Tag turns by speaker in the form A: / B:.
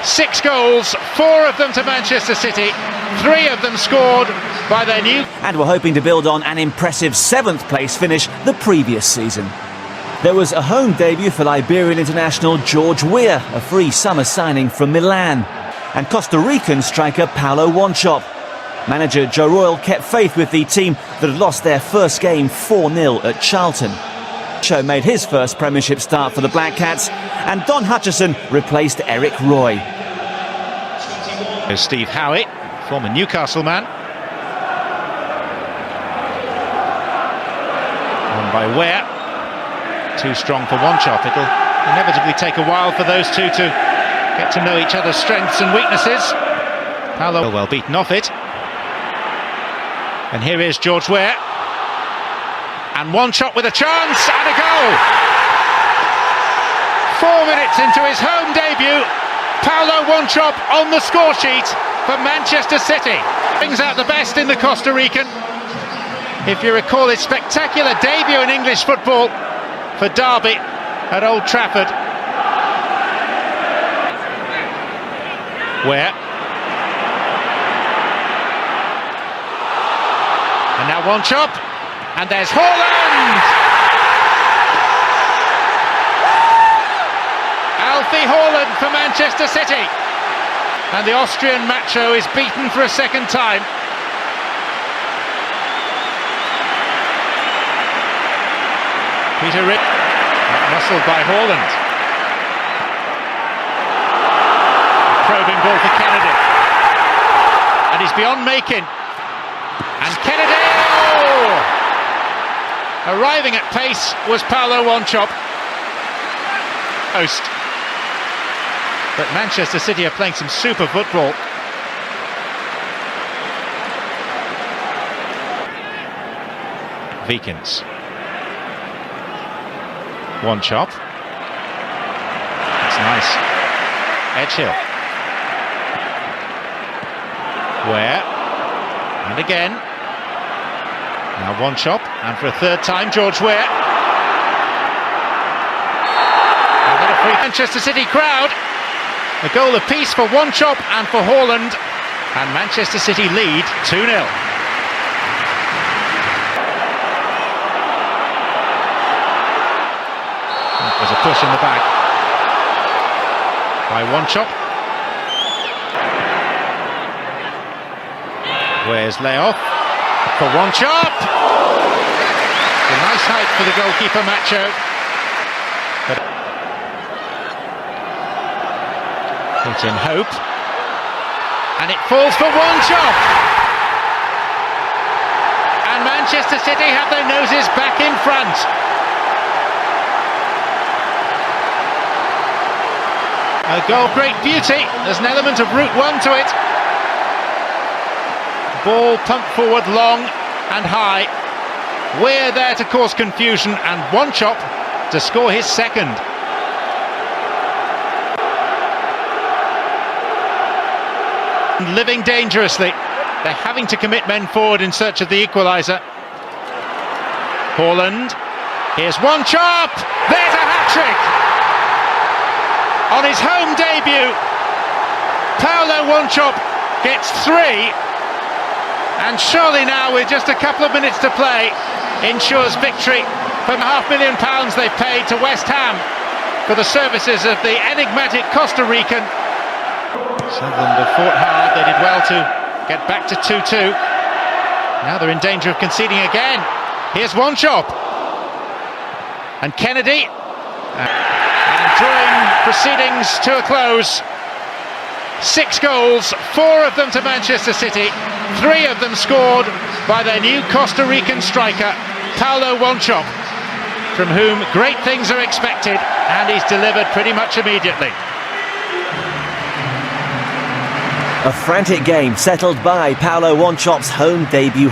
A: 6 goals, 4 of them to Manchester City, 3 of them scored by their new...
B: And we're hoping to build on an impressive 7th place finish the previous season. There was a home debut for Liberian international George Weah, a free summer signing from Milan, and Costa Rican striker Paulo Wanchope. Manager Joe Royle kept faith with the team that had lost their first game 4-0 at Charlton. Show made his first Premiership start for the Black Cats, and Don Hutchison replaced Eric Roy.
A: There's Steve Howitt, former Newcastle man. Won by Weah. Too strong for Wanchope. It'll inevitably take a while for those two to get to know each other's strengths and weaknesses. Paulo well beaten off it. And here is George Weah. And Wanchope with a chance and a goal. 4 minutes into his home debut, Paulo Wanchope on the score sheet for Manchester City. Brings out the best in the Costa Rican. If you recall his spectacular debut in English football for Derby at Old Trafford. Weah. And now Wanchope. And there's Haaland! Alfie Haaland for Manchester City. And the Austrian macho is beaten for a second time. Peter Rick, muscled by Haaland. A probing ball for Kennedy. And he's beyond making. And Kennedy! Oh! Arriving at pace was Paulo Wanchope. Post. But Manchester City are playing some super football. Vikens. Wanchope. That's nice. Edgehill. Weah. And again. Now Wanchope, and for a third time, George Weah. And then a free Manchester City crowd. A goal apiece for Wanchope and for Haaland. And Manchester City lead 2-0. That was a push in the back by Wanchope. Where's layoff? For Wanchope! A nice height for the goalkeeper, Macho. Hit in hope. And it falls for Wanchope! And Manchester City have their noses back in front. A goal, great beauty. There's an element of Route 1 to it. Ball pumped forward long and high. We're there to cause confusion, and Wanchope to score his second. Living dangerously. They're having to commit men forward in search of the equaliser. Haaland. Here's Wanchope. There's a hat-trick. On his home debut, Paulo Wanchope gets 3. And surely now, with just a couple of minutes to play, ensures victory from the £500,000 they've paid to West Ham for the services of the enigmatic Costa Rican. Sunderland have fought hard. They did well to get back to 2-2. Now they're in danger of conceding again. Here's Wanchope. And Kennedy. And drawing proceedings to a close. 6 goals, 4 of them to Manchester City, 3 of them scored by their new Costa Rican striker, Paulo Wanchope, from whom great things are expected, and he's delivered pretty much immediately.
B: A frantic game settled by Paulo Wanchope's home debut.